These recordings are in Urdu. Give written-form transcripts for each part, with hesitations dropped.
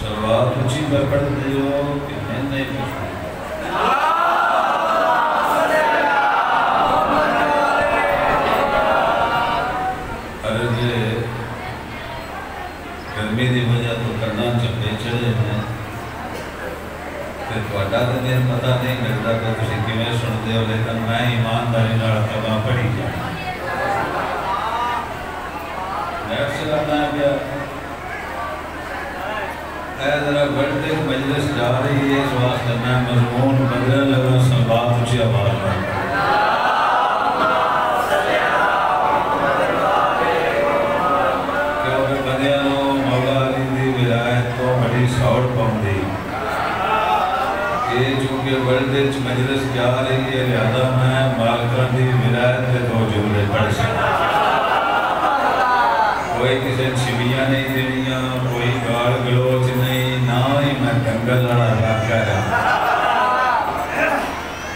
سلوات اچھی پر پڑھتے ہو کہ میں نہیں پڑھتا عرض گرمی دی وجہ تو کرنا چپے چڑھے ہیں پھر توڑا تو میرے پتہ نہیں لگتا کہ تسی کیویں سنتے ہو لیکن میں ایمانداری نال کبا پڑھی جانا نیٹ سے کرنا ہے کیا اے ذرا بڑھتے مجلس جا رہی ہے اس واسطے میں مضمون بدل لگا سلوات اچھی آواز کرتا کیونکہ بندیانوں مولا علی دی ولایت تو بڑی سوڑ پاؤں دی یہ چونکہ بڑھتے مجلس جا رہی ہے لہذا میں مالکان دی ولایت کے دو جملے پڑھ سکتا کوئی کسی چھویاں نہیں دینیاں کوئی گال گلوچ نہیں نہ ہی میں کنگل لڑا رکھا رہا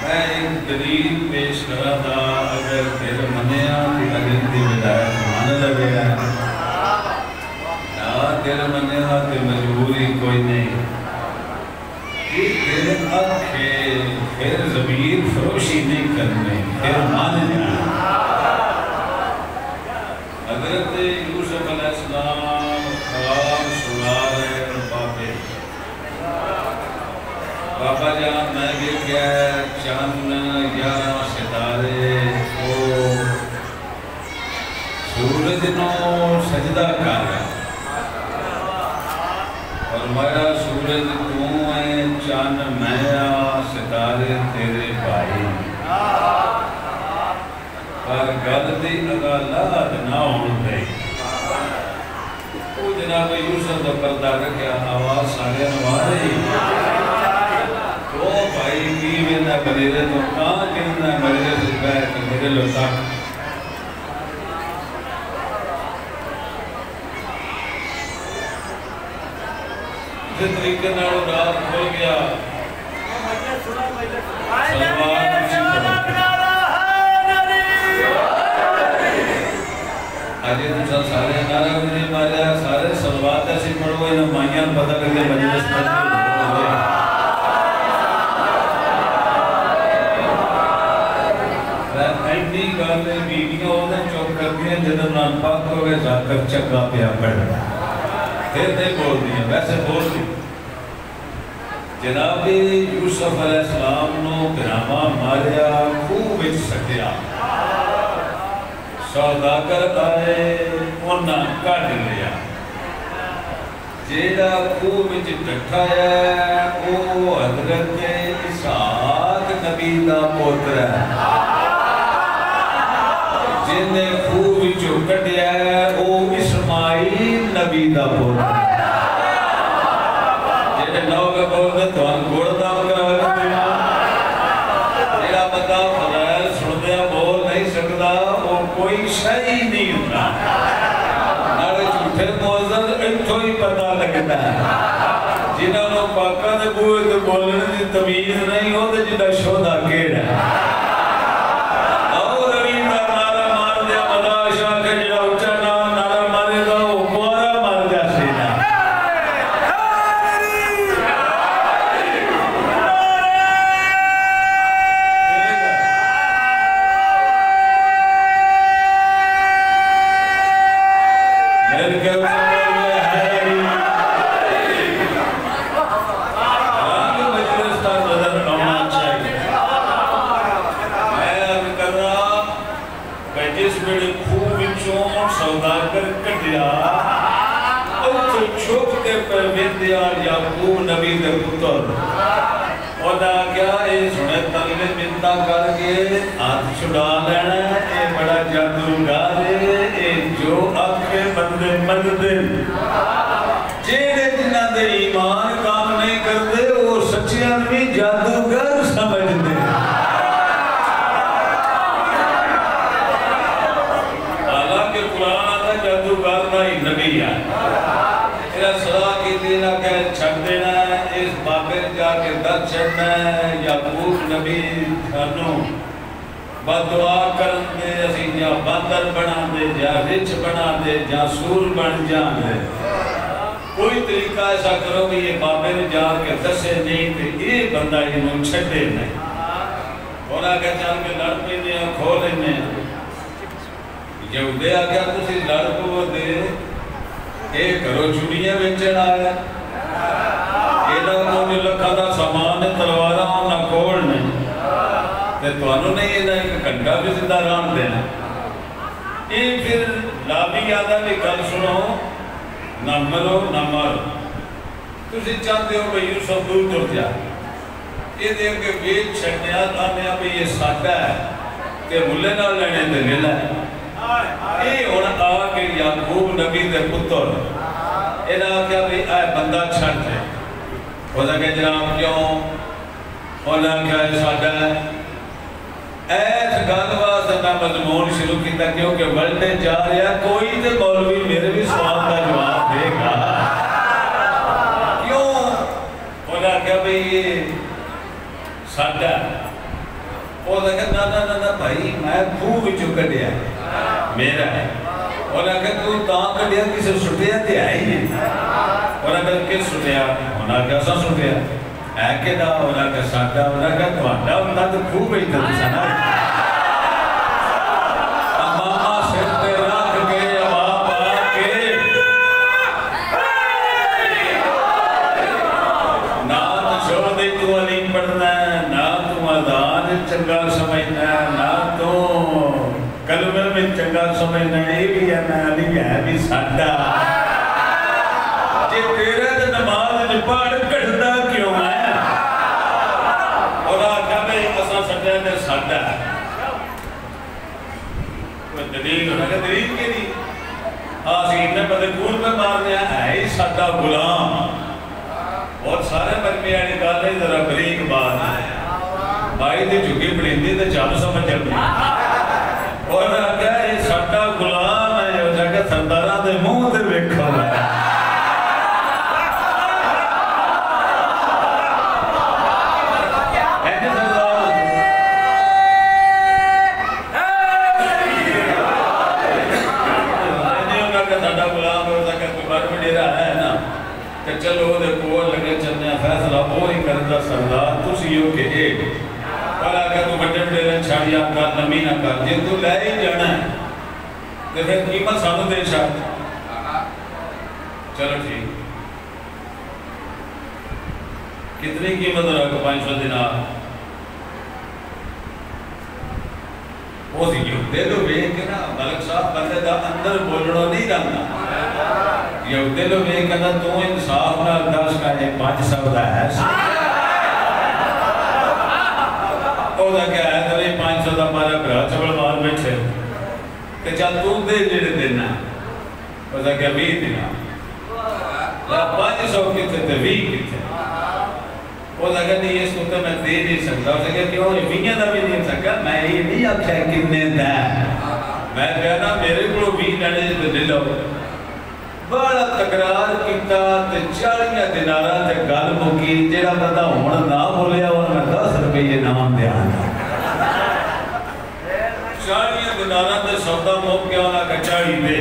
میں ایک دلیل پیش کرا تھا اگر تیرے منیاں علی دی ولایت مان لگے ہیں نہ تیرے منیاں تے مجبوری کوئی نہیں کہ تیرے آنکھیں پھر ضمیر فروشی نہیں کرنے پھر مان جانا حضرت یوسف علیہ السلام خواب سنا رہے پاپے پاپا جان میں بھی کیا چاند یارہ ستارے کو سورج نو سجدہ کر اور میرا سورج تو ہے چاند میرا ستارے تیرے بھائی پر گل دی اگا لاد نہ ہون دے وہ جناب یوسف دا پردہ رکھیا آواز سارے نوارے تو بھائی کی ویندہ ملیرے تو کہاں کہندہ ملیرے سے بیٹھ میرے لوٹا جس طریقے نارو رات کھول گیا سلوات اچھی پڑھو آجی تم سارے نعرہ بھی نہیں ماریا سارے سلوات ایسی پڑھو انہوں مائیاں پتہ لگے مجلس مجلس اینڈی گالے بیویاں ہونے چوک کر دیا جنہوں نان پاک ہوئے زاکر چکا پیا پڑھ پھر نہیں بول دیا ویسے بول دی جناب یوسف علیہ السلام نو گراما ماریا خوب اچ سکیا سوداگر آئے انہاں کٹ لیا جیڑا خوب اچ ڈٹھا ہے وہ حضرت اسحاق نبی دا پوتر ہے جنہیں خوب اچو کٹیا ہے وہ اسماعیل نبی دا پوتر ہے جنہیں نو کا بولتے تو ہم گوڑ دام کرا لگتے جیڑا بندہ فضائل سنتے بول نہیں سکتا وہ کوئی شئی نہیں ہوتا نارے جھوٹے موزد انتو ہی پتہ لگتا ہے جنہوں نے پاکا دے بوئے تو بولنے دی تمیز نہیں ہوتے جنہا شودہ کیڑ ہے اور روین کا نارا مار دیا مداشا کے جنہا اچھا نارا مارے دا وہ بورا مار جا سینا یعقوب نبی دے پتر خدا کیا اے سنے تلے منتا کر کے ہاتھ چھڑا لینا اے بڑا جادوگر اے جو آکھے بندے مندے جیڑے جنہ دے ایمان کام نہیں کرتے وہ سچیاں بھی جادوگر سمجھ دے حالانکہ قرآن آتا جادوگر نہیں نبی ہے تیرا صدا کی دینا کہ چھٹ دینا ہے اس بابر جا کے در چھڑنا ہے یعقوب نبی تھانوں بدعا کرن دے اسی جا باندر بنا دے جا رچ بنا دے جا سور بن جان دے کوئی طریقہ ایسا کرو کہ یہ بابے نے جا کے دسے نہیں کہ یہ بندہ انہوں چھڑے نہیں اور آگے چل کے لڑ پینے ہیں کھو لینے ہیں یہودے آگیا تسی لڑ پو دے اے کرو چوڑیاں بیچن آیا اینا کوئی لکھا دا سامان تلوارا نہ کھوڑنے تے تو انہوں نے یہ ایک گھنٹہ بھی زندہ ران دینا یہ پھر لابی یادہ بھی کل سنو نہ مرو نہ مارو تسی چاہتے ہو کہ یوسف دور دور جا یہ دیکھ کے بیچ چھڑنے آنے اب یہ ساتھا ہے کہ ملے نہ لینے دے لینا ہے یہ ہونا آگے یعقوب نبی دے پتر اینا کیا بھی آئے بندہ چھڑ دے خدا کہ جناب کیوں ہونا کیا ہے ساتھا ہے ایس گالوہ سے میں مضمون شروع کی تھا کیونکہ بلڈے جا رہا کوئی تے مولوی میرے بھی سوال کا جواب دے گا کیوں ہونا کیا بھی یہ ساتھا ہے وہ کہا نا بھائی میں تو بچو کٹیا میرا ہے اور اگر تو تاں کٹیا کسے سٹیا تے آئی ہے اور اگر کس سٹیا ہونا کیسا سٹیا ہے کہ دا ہونا کہ ساٹا ہونا کہ توانڈا ہونا تو خوب ہی تھا سنا امامہ سکتے رکھ کے اباب آکے نہ چھوڑ دے تو علی پڑھنا ہے نہ تو اذان چنگا سمجھنا ہے نہ تو کلمہ میں چنگا سمجھنا ہے یہ بھی ہے نا علی ہے بھی ساٹا جے تیرے تو نماز پڑھ کٹھتا کیوں ہے اور آگا میں اساں سٹھے نے ساٹا کوئی دلیل ہونا کہ دلیل کے نہیں آسین نے بدے کور پہ مارنے ہے ہی ساٹا غلام اور سارے مرمی آنے کہا لے ذرا بریک بات بھائی دے جھگی بڑھیں دے چالو سمجھ جلدی اور آگا یہ ساٹا غلام ہے اور جاگہ سردارہ دے منہ دے بیکھا ہے چلو دے کوال لگے چلنے فیصلہ وہی کردہ سردار تسی ہو کہ ایک پر آگے تو بڑے بڑے رہے چھاڑیا کر نمی نہ کر جن تو لے ہی جانا ہے تو پھر قیمت سانو دے شاید چلو ٹھیک کتنی قیمت رہا کہ 500 دینار وہ سی کیوں دے دو بے کہ نا ملک صاحب بندے دا اندر بولڑو نہیں رہنا یہودے لوگ یہ کہنا تو انصاف نہ 10 کا ایک 500 دا ہے او دا کیا ہے تو یہ 500 دا ہمارا برا چبڑ مار بیٹھے کہ چل تو دے جڑے دینا او دا کیا 20 دینا 500 کتے تھے 20 کتے او دا کہا نہیں اس کو تو میں دے نہیں سکتا او دا کہا کیوں یہ 20 دا بھی نہیں سکتا میں یہ نہیں آکھا کتنے دا میں کہنا میرے کو 20 لینے سے دے لو بڑا تقرار کیتا تے 40 دینارہ تے گل مکی جیڑا بندہ ہون نہ بولیا اور میں 10 روپے نام دیا 40 دینارہ تے سودا موک گیا ہونا کہ 40 دے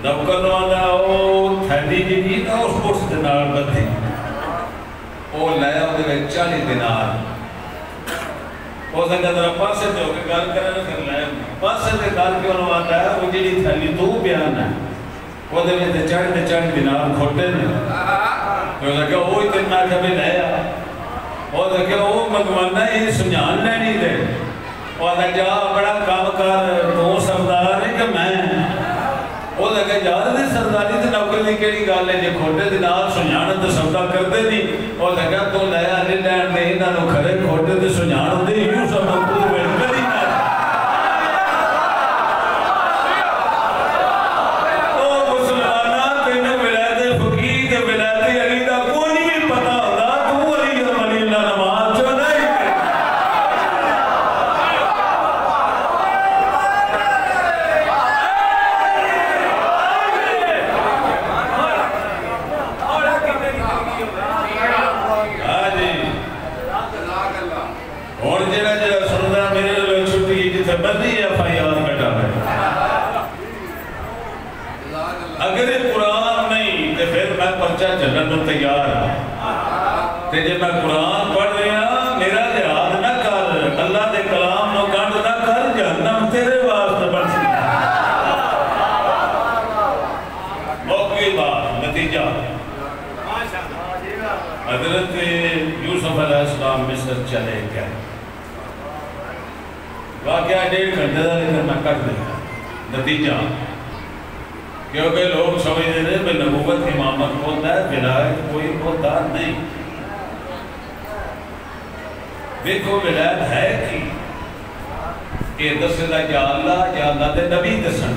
نوکر والا او تھیلی جی نہیں نا اس پوچھ دینار بدھی او لیا ہوئے 40 دینار او سنگا در پاسے دے ہو کہ گل کرنے پھر لیا پاسے دے گل کیوں آتا ہے وہ جیڑی تھیلی تو بیان ہے وہ دے میں چڑھ دینار کھوٹے نے وہ کہا وہ اتنا کبھی لیا وہ کہا وہ مگوانا یہ سنجھان لینی دے وہ جا بڑا کام کر تو سردار ہے کہ میں وہ کہا یار دے سرداری تے نوکر دی کیڑی گل ہے جے کھوٹے دینار سنجھان تے سودا کردے نہیں وہ کہا تو لیا نہیں لین دے انہاں نوں کھڑے کھوٹے تے سنجھان دے یوں سب تو ویل کری نہ اور جڑا سننا جب میں قرآن پڑھ رہا میرا لحاظ نہ کر، اللہ کے کلام نو کنڈ نہ کر، جہنم تیرے واسطے بن سکتا موقعی بات نتیجہ حضرت یوسف علیہ السلام مصر چلے گئے، واقعہ 1.5 گھنٹے کا لیکن میں کٹ دیں گا نتیجہ، کیونکہ لوگ سمجھتے ہیں کہ نبوت امامت ہوتا ہے، ولایت کوئی ہوتا نہیں۔ دیکھو ولایت ہے کی کہ دسنا یا اللہ دے نبی دسن،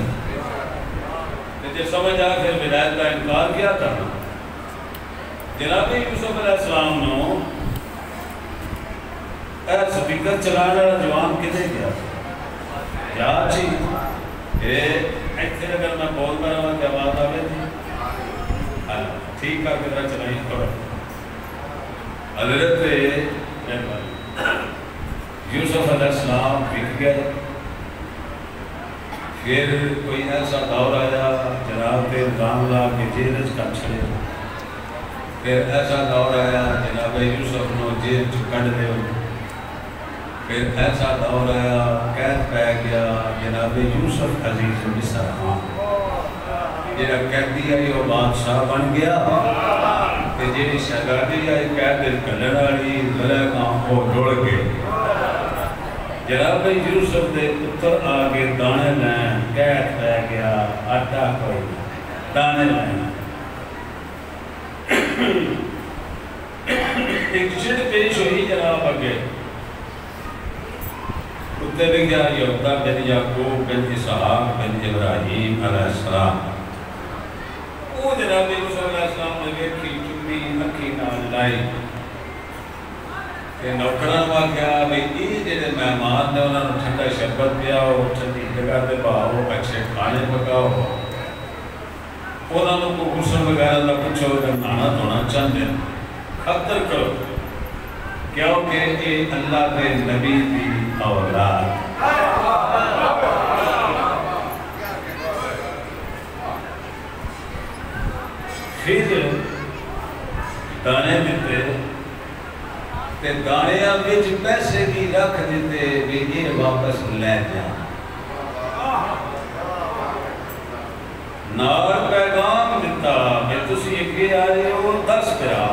جب سمجھ آ پھر ولایت کا انکار کیا کرنا۔ جناب یوسف علیہ السلام نو سپیکر چلانا جوان کدھے گیا کیا جی ایتھے اگر میں بول کر رہا ہوں کہ آواز آوے تھی ٹھیک کر کے چلائیں کرو۔ حضرت یوسف علیہ السلام بک گئے، پھر کوئی ایسا دور آیا جناب کے الزام لا کے جیل کر چھڑے، پھر ایسا دور آیا جناب یوسف نو جیل کڈ دے، پھر ایسا دور آیا قید پہ گیا جناب یوسف عزیز مصر خان، جہاں قیدی آئی وہ بادشاہ بن گیا، جی شہزادی آئی قید کلن والی زلیخا وہ جڑ گئے۔ جناب یوسف دے پتر آگے دانے لین، قید پہ گیا آٹا کوئی دانے لین، ایک چڑ پیش ہوئی جناب اگے، اتنے بھی گیا یوتا بن یعقوب بن اسحاق بن ابراہیم علیہ السلام، وہ جناب یوسف علیہ السلام نے ویکھی چمی اکھی نال لائی کہ نوکران وا کیا بھی یہ جڑے مہمان نے انہوں نے ٹھنڈا شربت پیاؤ، ٹھنڈی جگہ تے باؤ، اچھے کھانے پکاؤ، انہوں نے کو غسل وغیرہ نہ پوچھو، اگر نہانا دھونا چاہتے ہیں خطر کرو کیونکہ یہ اللہ کے نبی دی اولاد۔ پھر دانے دیتے تے دانیاں بچ پیسے کی رکھ دیتے بھی یہ واپس لے جاؤ، نال پیغام دیتا کہ تسی اگے آئے ہو 10 پیا،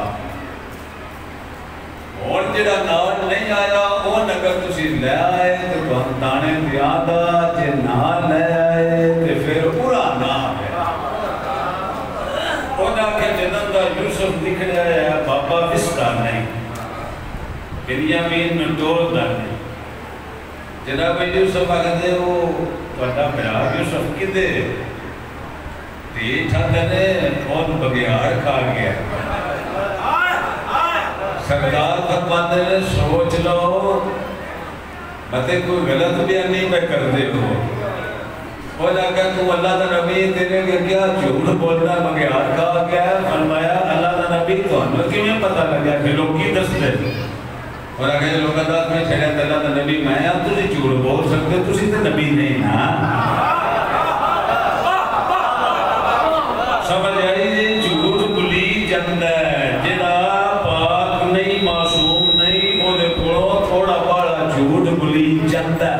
اور جڑا نال نہیں آیا وہ اگر تسی لے آئے تو دانے زیادہ، جے نال لے آئے تو پھر پورا نہ ہے۔ انہاں کے جنم دا یوسف نکلیا ہے بابا وستا نہیں، بنیامین نٹول دا نہیں، جناب یوسف آگے وہ بڑا بڑا یوسف کدے تیٹھا دنے کون بگیار کھا گیا۔ سردار فرماتے ہیں سوچ لو متے کوئی غلط بیان نہیں پہ کر دے ہو، وہ جاکہ تم اللہ دا نبی تیرے گیا کیا جھوٹ بولنا بگیار کھا گیا، فرمایا اللہ دا نبی تو ہمیں کیوں پتہ لگیا کہ لوگ کی دس دے، اور اگر یہ لوگ انداز میں چھڑے اللہ دا نبی میں یا تجھے جھوٹ بول سکتے تجھے تو نبی نہیں نا، سمجھ آئی جھوٹ بلی جند ہے، جنا پاک نہیں معصوم نہیں وہ دے پڑو تھوڑا بڑا جھوٹ بلی جند ہے۔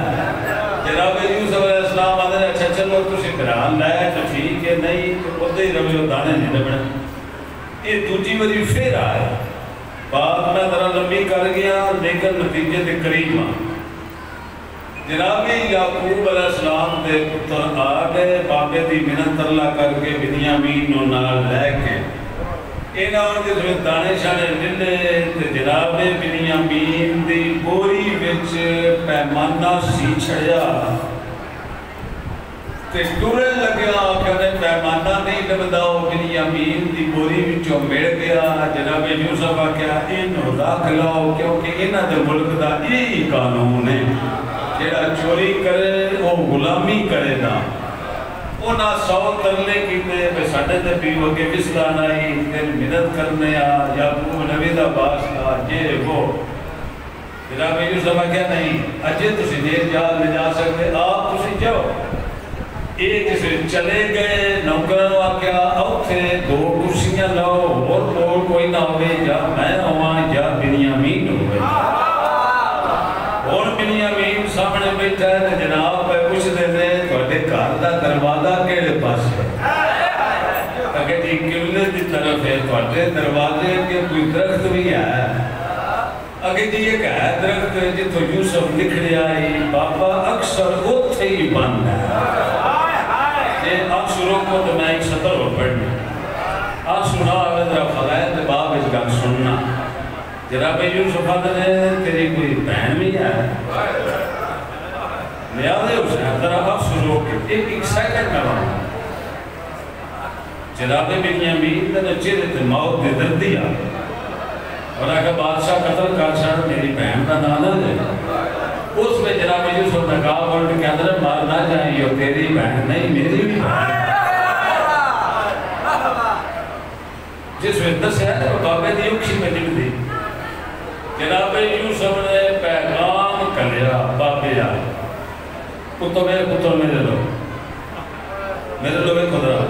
جناب یوسف علیہ السلام آدھے اچھا چلو تسی قرآن لائے تو ٹھیک ہے، نہیں تو ادھے ہی رویو دانے نہیں لبنے۔ یہ دوجی وجہ پھر آئے، بات میں ذرا لمبی کر گیا لیکن نتیجے دے قریب آ۔ جناب یعقوب علیہ السلام دے پتر آ گئے، بابے دی منت اللہ کر کے بنیامین نو نال لے کے انہاں دے جو دانے شانے للے تے جناب بنیامین دی بوری وچ پیمانہ سی چھڑیا تے ٹورے لگیا کہنے پیمانہ نہیں لبداؤ، بنیامین دی بوری وچوں مڑ گیا۔ جناب یوسف آکھیا انہوں رکھ لاؤ کیونکہ انہاں دے ملک دا یہی قانون ہے، جڑا چوری کرے وہ غلامی کرے نا، انہاں 100 ترلے کیتے پہ ساڑھے تے پیو کے وسلان آئی تین مدد کرنے آ یعقوب نبی دا باس کا یہ وہ۔ جناب یوسف کیا نہیں اجے تسی دیر جال میں جا سکتے، آپ تسی جاؤ۔ ایک سے چلے گئے نوکران واقعہ اوتھے 2 کرسیاں لاؤ اور کوئی نہ ہوئے، یا میں ہوا یا قبلے کی طرف ہے تھوڑے دروازے کے کوئی درخت بھی ہے اگے جی ایک ہے درخت جتوں یوسف نکلیا ہے بابا اکثر اوتھے ہی بند ہے آسوروں کو تو میں ایک سطر ہو پڑھنا آسورا آگے ذرا فضائل دے باب اس گل سننا جناب یوسف نے تیری کوئی بہن بھی ہے نیازے حسین ذرا آسوروں کے ایک سیکنڈ میں بنا جناب بنیامین نے چہرے تے موت دے دردی آ اور اگر بادشاہ قتل کر چھڑ میری بہن کا نانا ہے اس میں جناب یوسف نے کہا ورلڈ کے اندر مارنا چاہیے یہ تیری بہن نہیں میری بھی بہن جس میں دس ہے وہ بابے دی اکشی میں لکھ دی جناب یوسف نے پیغام کریا بابے آئے پتر میرے لو میں خدرہ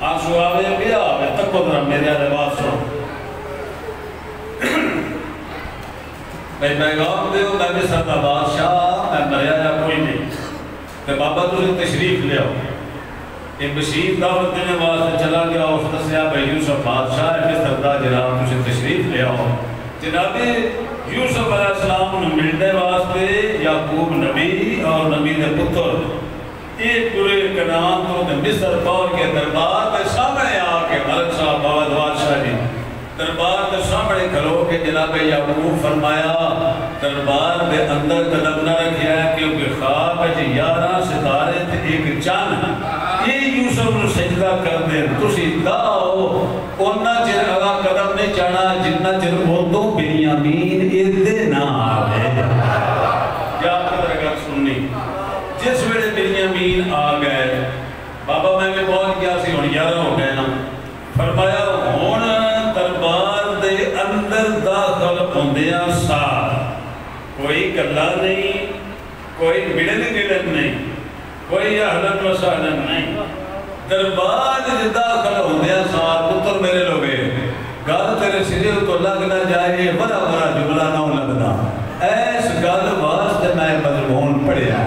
آنسو آوے بیا آوے تک خدرہ میرے آدھے بات سنو میں پیغام دے ہو میں بھی سردہ بادشاہ میں مریا یا کوئی نہیں کہ بابا تجھے تشریف لے آؤ ایک بشیر دعوت دینے واسطے چلا گیا اس دسیا بھائی یوسف بادشاہ ہے سردہ جناب تجھے تشریف لے آؤ جناب یوسف علیہ السلام نے ملنے واسطے یعقوب نبی اور نبی نے پتر ایک پورے کنان تو مصر پور کے دربار کے سامنے آ کے ملک صاحب بابا بادشاہ جی دربار کے سامنے کھلو کے جناب یعقوب فرمایا دربار دے اندر قدم نہ رکھیا ہے کیونکہ خواب ہے جی 11 ستارے تھے ایک چاند یہ یوسف نے سجدہ کر دے تسی داؤ انہا چر اگا قدم نہیں چانا جنہ چر اردو بنیامین ادھے نہ آگئے کیا قدر اگر سننی جس ویڑے بنیامین آگئے بابا میں بھی پہنچ گیا سی ہون 11 ہو گئے نا فرمایا ہون دربار دے اندر داخل ہوندیاں سار کوئی کلا نہیں کوئی ملن گلن نہیں کوئی اہلن و سہلن نہیں دربار دے داخل ہوندیاں سار پتر میرے لوگے گل تیرے سرے تو لگ نہ جائے بڑا بڑا جملہ نہ لگنا ایس گل واسطے میں مضمون پڑھیا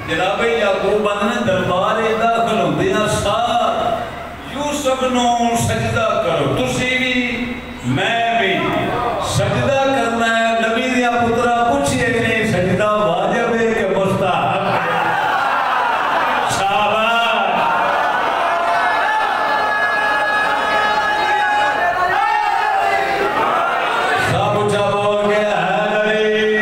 جناب یعقوب نے دربار داخل ہوندیاں سار یوسف نو سجدہ کرو تسی بھی میں بھی سجدہ کرنا ہے نبی دیا پترہ پوچھئے نہیں سجدہ واجب ہے کہ مستحب ہے شاباش سب اچھا بول کے حیدری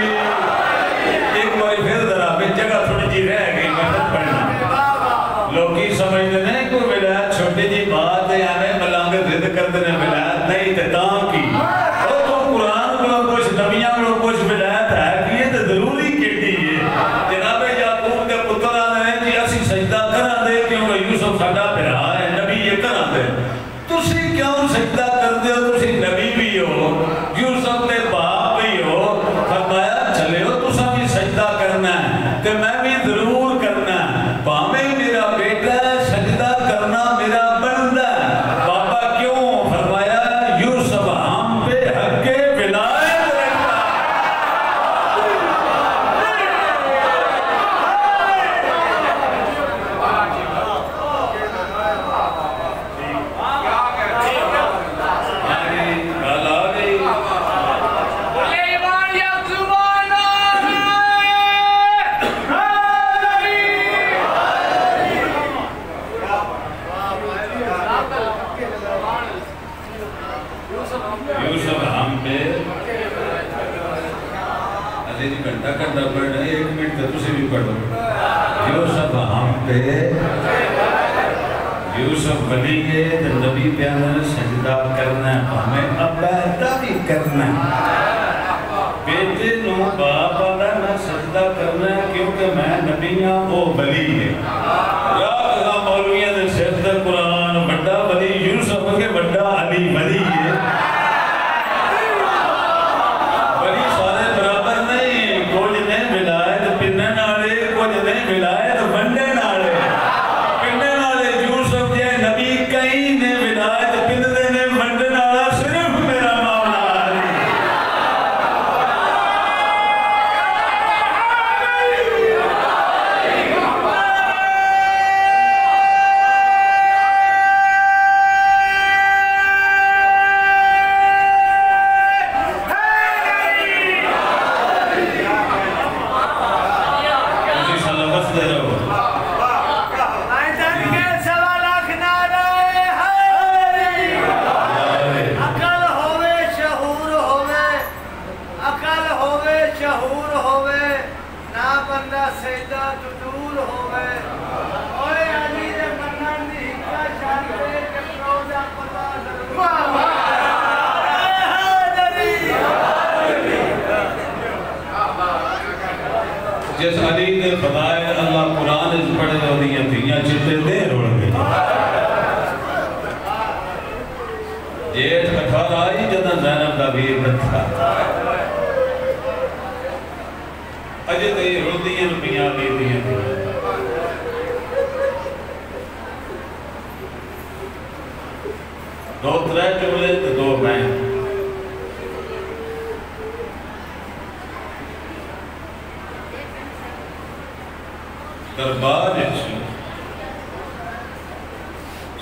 ایک باری پھر ذرا میں جگہ تھوڑی جی رہ گئی مدد پڑھنا لوگی سمجھتے نہیں کوئی ولایت چھوٹی جی بات ہے یعنی ملانگے ضد کرتے ہیں ولایت نہیں تتاں کی اور تو قرآن کو کچھ نبیاں کو کچھ ولایت ہے کہ یہ تو ضروری کیٹی ہے جناب یعقوب کے پتر آنے ہیں کہ اسی سجدہ کرا دے کیونکہ یوسف ساڈا بھرا ہے نبی یہ کرا دے تسی کیوں سجدہ کر دے ہو تسی نبی بھی ہو یوسف کے باپ بھی ہو فرمایا چلے ہو تسا بھی سجدہ کرنا ہے کہ میں بھی ضرور کرنا ہے پاہمیں میرا بیٹا ہے سجدہ کرنا میرا بندہ ہے بابا کیوں فرمایا یوسف ہم پہ حق ولایت رکھتا یوسف ہم پہ علی جی گھنٹہ پڑھ رہے ہیں 1 منٹ تو تسی بھی پڑھو یوسف ہم پہ یوسف ولی ہے تو نبی پیانا سجدہ کرنا ہے ہمیں عبادہ بھی کرنا ہے بیٹے نو باپ آدھا میں سجدہ کرنا ہے کیونکہ میں نبیاں وہ ولی ہے راہ مولویاں دے سجدہ قرآن بڑا ولی یوسف کے بڑا علی ولی ہے ولایت بننے نالے پنڈے نالے یوسف جے نبی کئی نے ولایت پندے نے بننے نالا صرف میرا مولا علی جیٹ کٹھار آئی جدہ زینب دا ویر نتھا اجے تے رودیاں پیاں دیدیاں دو ترے چولے تے دو بین دربار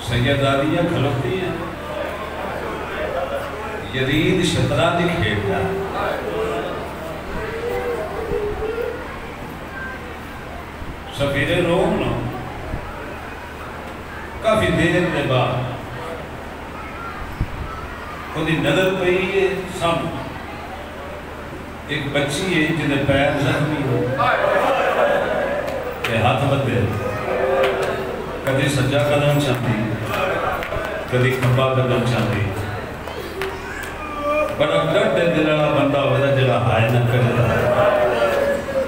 سیداریاں کھلوتی ہیں یزید شطرنج کھیلتا سفیر روم نو کافی دیر کے بعد خودی نظر پئی ہے سام ایک بچی ہے جنہیں پیر زخمی ہو کہ ہاتھ بدے کدی سجا قدم چاہتی کدی کھبا قدم چاہتی بڑا ڈڈ دلڑا بندہ ہوتا جڑا ہائے نہ کرے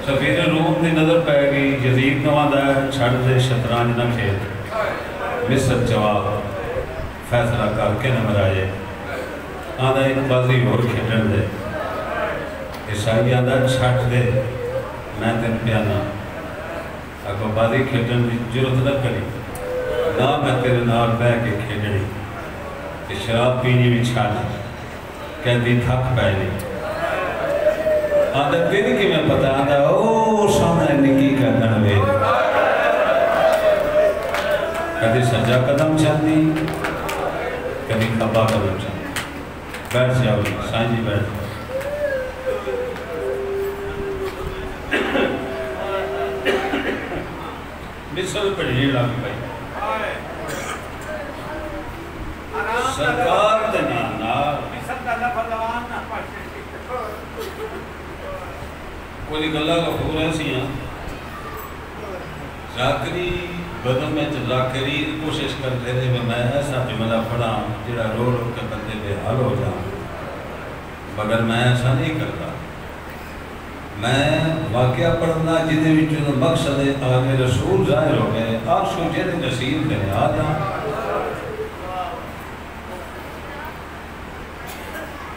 سفیر روم دی نظر پہ گئی یزید نوادا ہے چھڑ دے شطرنج نہ کھیل مصر جواب فیصلہ کر کے نمبر آئے آدھا ایک بازی اور کھیلن دے عیسائی آدھا چھٹ دے میں تین پیانا اگر بازی کھیلن دی جرت نہ کری نہ میں تیرے نال بے کے کھیلنی کہ شراب پینی بھی چھانا کہتی تھک پہلی آدھا تیری کی میں پتا آدھا او سامنے نکی کرنا وے کدی سجا قدم چاہتی کدی کھبا قدم چاہتی بیٹھ جاؤ سائن جی بیٹھ مصر پڑھنے لگ پئی سرکار دنانا کوئی گلہ کا خور ہے سیاں ذاکری بدن میں ذاکری کوشش کرتے تھے کہ میں ایسا جملہ پڑھا جڑا رو رو کے بندے بے حال ہو جاؤں مگر میں ایسا نہیں کرتا میں واقعہ پڑھنا جنہیں بھی جو مقصد آگے رسول ظاہر ہو گئے آپ سوچے تھے نصیب کریں آ جاؤں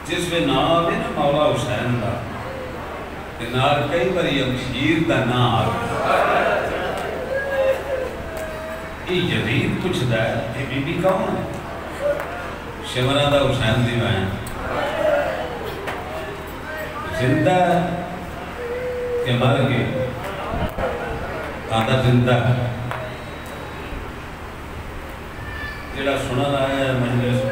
جس میں نام ہے نا مولا حسین کا نال کئی باری امشیر دا نام یہ جدید کچھ دا ہے یہ بی بی کون ہے شمرہ دا حسین دی بہن زندہ ہے کہ مر گئی آدھا زندہ ہے جڑا سنا رہا ہے مجلس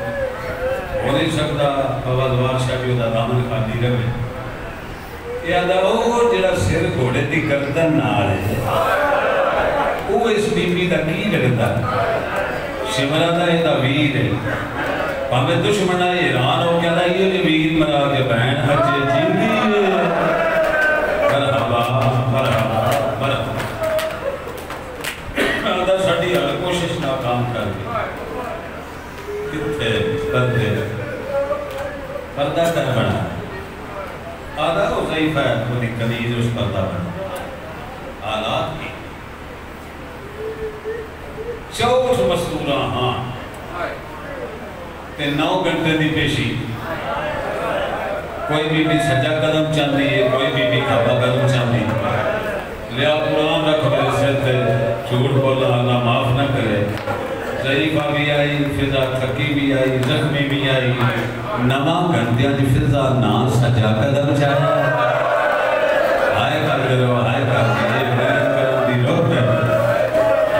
ہو نہیں سکتا فوادوار شاہی دا دامن خالی رہے یہ آدھا وہ جڑا سر گھوڑے دی گردن نال ہے وہ اس بی بی دا کی لگتا شمرہ دا یہ دا ویر ہے پامے دشمنہ ایران ہو گیا دا یہ جو ویر مرا کے بہن حجے جیندی ہے مرحبا مرحبا مرحبا آدھا ساڑھی حال کوشش ناکام کر گئی کتھے پردے پردہ کر بنا آدھا وہ ضعیفہ ہے وہ کنیز اس پردہ بنا آلات کی چوٹ مستورہ ہاں تے 9 گھنٹے دی پیشی کوئی بی بی سجا قدم چاندی ہے کوئی بی بی کھابا قدم چاندی لیا قرآن رکھ میرے سر تے جھوٹ بولا اللہ معاف نہ کرے ضعیفہ بھی آئی فضا تھکی بھی آئی زخمی بھی آئی نما گھنٹیاں دی فضا نا سجا قدم چاہے آئے کر کرو آئے کر کرو محنت کرو دی روک ہے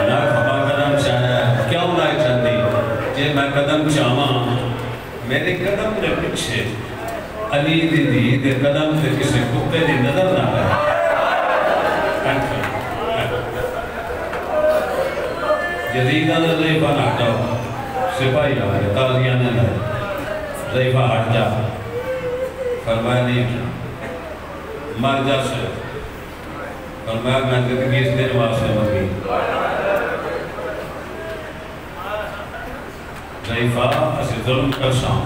نا کھابا قدم چاہے کیوں نہ چاندی جے میں قدم چاہاں میرے قدم نے پچھے علی دی دے قدم تے کسی کتے دی نظر نہ کرے یزیدہ نے ضعیفہ نہ ہٹاؤ سپاہی آئے تازیہ نے لائے ضعیفہ ہٹ جا فرمایا نہیں اٹھنا مر جا سے فرمایا میں زندگی اس دن واسے مگی ضعیفہ اسے ظلم کر ساؤں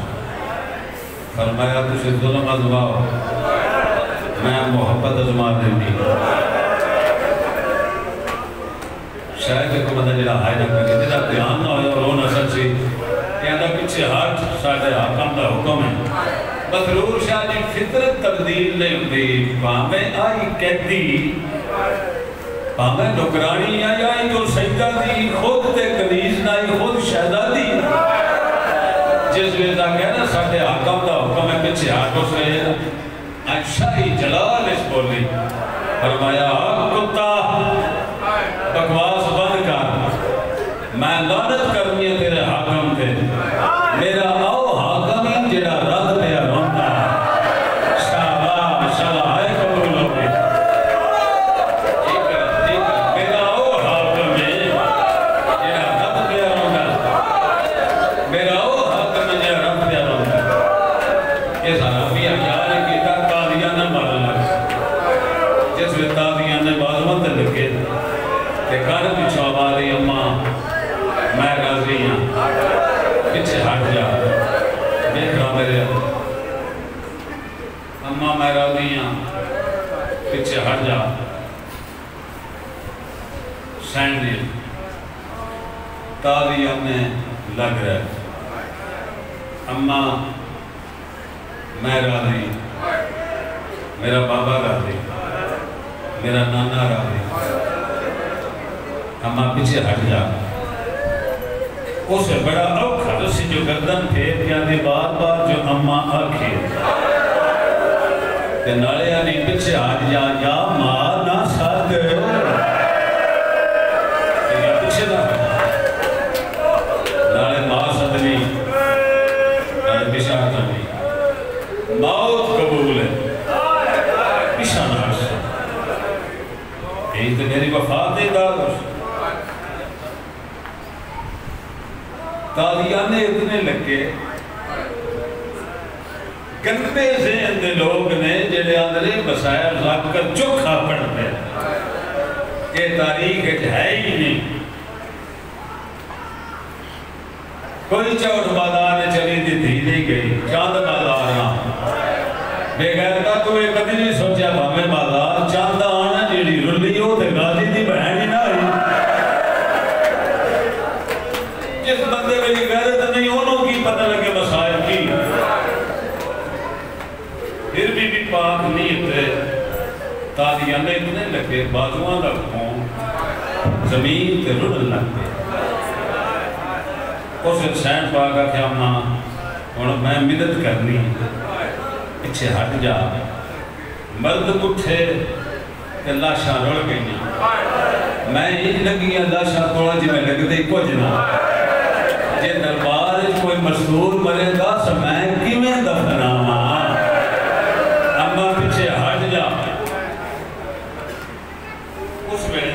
فرمایا تجھے ظلم ازماؤ میں محبت ازما دیں شاید کو مدد جڑا ہائے نہ کرے جڑا دھیان نہ ہویا اور رونا سچی کہ آدھا پیچھے ہٹ ساڈے حاکم دا حکم ہے مسرور شاہ دی فطرت تبدیل نہیں ہوتی پاویں آئی قیدی پاویں نوکرانی آئی جو سجدہ دی خود تے کنیز نائی خود شہزادی جس ویزا کہنا ساڈے حاکم دا حکم ہے پیچھے ہٹ اس نے شاہی جلال اس بولی فرمایا کتا بکواس بند کر میں لعنت کرنی ہے تیرے حاکم تے میرا او حاکم ہی جڑا رد پہ روندا ہے شاباش شاباش قبول ہو گئی ٹھیک ہے میرا او حاکم ہے جڑا رد پہ روندا میرا او حاکم ہے جڑا رد پہ روندا یہ سارا بھی یار کیتا قاضیاں نے مارن لگ جس وقت قاضیاں نے بازوان تے لگے تے کر پیچھے آواز اماں میں راضی ہاں پیچھے ہٹ جا دیکھ رہا میرے اماں میں راضی ہاں پیچھے ہٹ جا سینڈل تالی ہمیں لگ رہا اماں میں راضی میرا بابا راضی میرا نانا راضی اماں پیچھے ہٹ جا اسے بڑا اوکھا رسی جو گردن پھیر یعنی بار بار جو اماں آکھے کہ نالے آنی پیچھے ہٹ جا یا ماں نہ ساتھ یا پیچھے نہ نالے ماں ساتھ نہیں نالے پیچھے ہٹ نہیں موت قبول ہے پیچھے نہ ہٹ یہی تو میری وفات دے گا قاضیانے اتنے لگے گندے ذہن دے لوگ نے جڑے اندرے مسائل رکھ کر چوکھا پڑھتے یہ تاریخ ہے ہی نہیں کوئی چوٹ بازار نے چلی دی دھی نہیں گئی چاند بازار بے غیرتا تو ایک کدی نہیں سوچا بھامے بازار چاند آنا جیڑی رلی ہو تے غازی دی بہن ہی نہ آئی جس بندے میں غیرت نہیں انہوں کی پتہ لگے مسائل کی پھر بھی پاک نیت ہے تالیاں نے اتنے لگے بازوان دا خون زمین تے رڑ لگے اس حسین پاکا کیا ماں اور میں مدد کرنی پیچھے ہٹ جا مرد اٹھے کہ لاشاں رڑ گئی میں ہی لگی لاشاں تھوڑا جی میں لگ دے کچھ نہ جے دربار کوئی مصدور مرے گا سمائیں کی میں دفنا ماں اما پیچھے ہٹ جا اس میں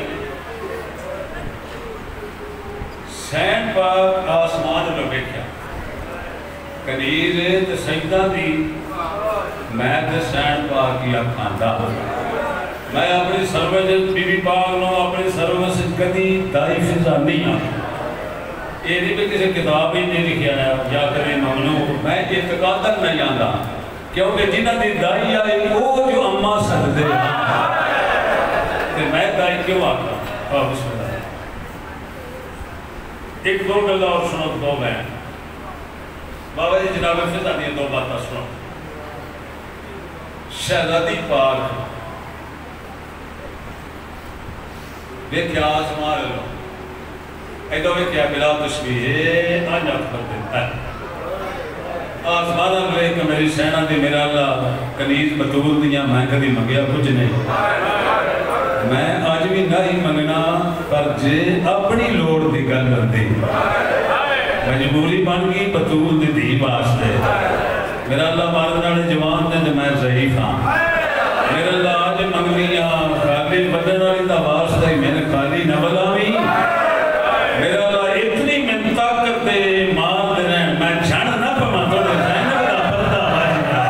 سین پاک آسمان میں بیٹھا کنیر تے سجدہ دی میں تے سین پاک کیا کھاندہ میں اپنی سروجت بی بی پاک نو اپنی سروجت کدی دائی فضا نہیں آتا یہ نہیں بھی کسی کتاب ہی نہیں لکھیا ہے یا کرے ممنوع میں اعتقادت نہیں آندا کیونکہ جنہ دی دائی آئی وہ جو اماں سجدے تو میں دائی کیوں آتا بسم اللہ ایک دو گلہ اور سنو دو میں بابا جی جناب فضا دی دو باتیں سنو شہزادی پاک دیکھیں آسمان لو ایدو میں کیا بلا تشبیح ہے آج آپ کر دیتا ہے آسمانہ ملے کہ میری سینہ دی میرا اللہ کنیز بطول دیا میں کدی مگیا کچھ نہیں میں آج بھی نہیں منگنا پر جے اپنی لوڑ دی گل بندی مجبوری بن گئی بطول دی دی واسطے میرا اللہ ماردنانے جوان دے میں ضعیف ہاں میرا اللہ آج منگنیا خالی بدن والی دا واسطے میں نے خالی نہ بلاوی میرا اللہ اتنی منتا کرتے مار دے رہے میں جھڑ نہ پما توڑے زینب کا پردہ باجنا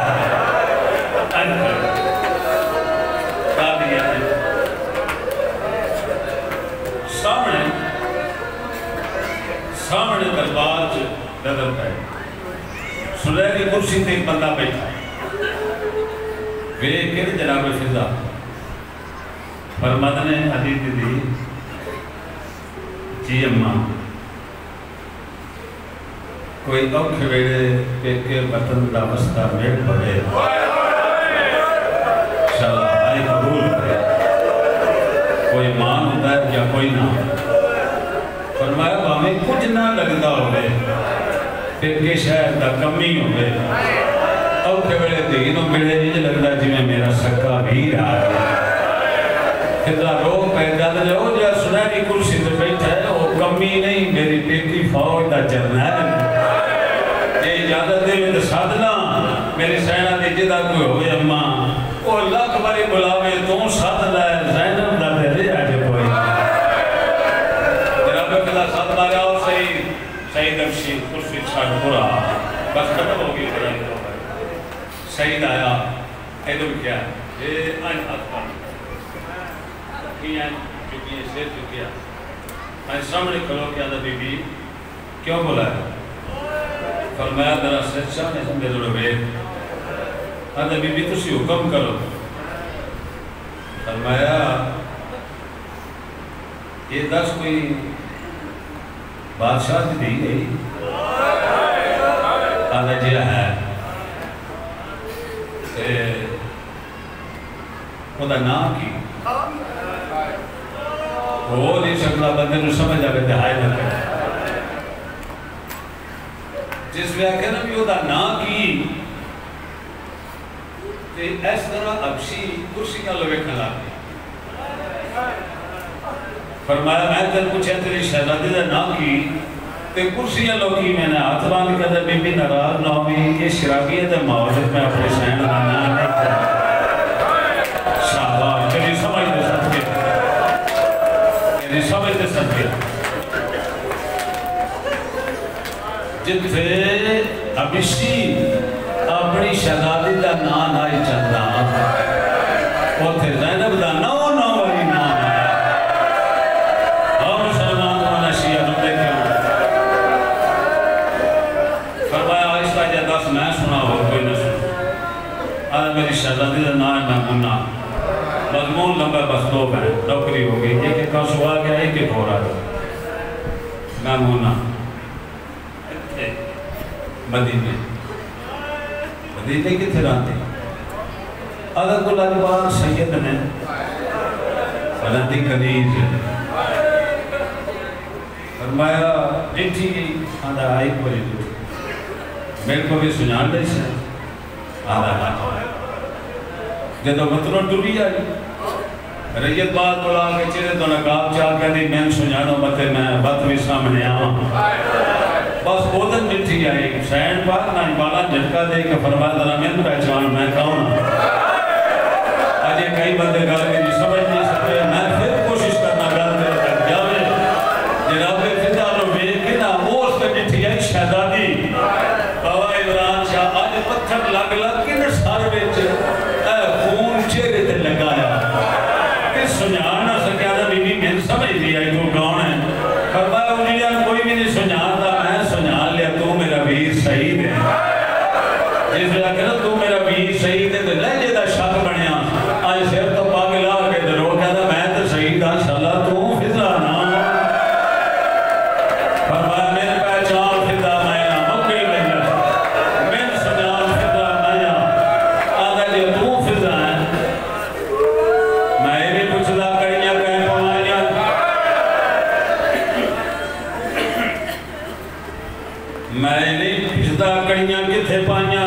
قادیہ ہے سامنے دربار سے نظر پہ سلیری کرسی تے ایک بندہ بیٹھا ویکھے جناب فضا فرماد نے حدیث دی جی اماں کوئی اوکھے ویڑے پیکے وطن دا وسطہ میڑ پڑے انشاءاللہ آئی قبول کرے کوئی مان ہوتا ہے یا کوئی نہ فرمایا ہمیں کچھ نہ لگتا ہوئے پیکے شہر دا کمی ہوئے اوکھے ویڑے دینوں ملے نہیں لگتا جی میں میرا سکا بھی رہا ہے خدا رو پیدا جو جا سنہری کرسی سے بیٹھا ہے وہ کمی نہیں میری پیکی فوج دا جرنیل یہ اجازت دے میں سادنا میری سینہ دی جدہ کوئی ہوئے اممہ وہ اللہ کباری بلاوے تو ساتھ لائے زینب دا دے رہے آجے کوئی جناب خدا ساتھ مارے آؤ سعید امشی کرسی چھاڑ پورا بس ختم ہوگی قرآن تو سعید آیا ایدم کیا یہ آئین ہاتھ پانے کیا چکی ہے سیر چکی ہے آئین سامنے کھلو کیا دا بی بی کیوں بولا ہے فرمایا درہ سچا نے سمجھے دوڑے بے آدھا بی بی تسی حکم کرو فرمایا یہ دس کوئی بادشاہ دی دی گئی آدھا جی ہے خدا نام کی وہ نہیں سکتا بندے نو سمجھ آگے دہائی نہ کرے جس میں آکے نا بھی وہ دا نا کی تے ایس طرح ابشی کرسی کا لوگے کھلا گیا فرمایا میں تر پوچھے تیری شہزادی دا نا کی تے کرسیاں لوگی میں نے ہاتھ باندھ کر بی بی ناراض نہ ہوئی یہ شرابیت ہے معاوضت میں اپنے سین کا نام نہیں کرا شاہباز تیری سمجھ دے سکتے تیری سمجھ دے سکتے جتھے ابشی اپنی شہزادی دا نام آئی چلتا اوتھے زینب دا نو والی نام آیا اور مسلمان والا شیعہ تو دیکھیں فرمایا آئستہ جا دس میں سنا ہو کوئی نہ سنا آدھا میری شہزادی دا نام ہے محمونہ مضمون لمبا بس دو بہن نوکری ہو گئی ایک ایک کا سوا گیا ایک ایک ہو رہا گیا محمونہ مدینے مدینے کی تھے راتے اگر کو لگوار سید نے فلندی کنیز فرمایا جنٹی کی آدھا آئی پوری دو میرے کو بھی سنان دے سے آدھا آدھا جدو مطلع ڈوری آئی ریت بات بلا کے چیرے تو نقاب چاہ کے دی میں سنانو بتے میں بات بھی سامنے آؤں بس بودن مٹھی آئی سین پاک نہ بالا جھٹکا دے کہ فرمایا ذرا میں پہچان میں کون آج یہ کئی بندے گل کے نہیں سمجھ نہیں سکتے میں پھر کوشش کرنا گل کر کر جاوے جناب فضا نو بیک کے نا وہ اس پہ مٹھی آئی شہزادی بابا عمران شاہ آج پتھر لگ لگ کے نہ سار بیچ خون چہرے تے لگایا کہ سنجھان نہ سکیا تھا بی بی میں سمجھ دیا تو کون ہے فرمایا انہیں کوئی بھی نہیں سنجھان تھا سنجھان لیا تو میرا ویر سعید ہے جس لئے کہنا تو میرا ویر سعید ہے تو لہجے دا شک بنیا آج سیر تو پاگلا کے درو کہتا میں تو سعید ہاں شاءاللہ تو فضا نام فرمایا میرے پہچان فضا میں مکڑی میں میرے سنجھان فضا میں آدھا جو تو فضا ہے میں بھی پوچھتا کڑیاں کہیں پوائیاں میں نہیں پچھتا کڑیاں کتھے پائیاں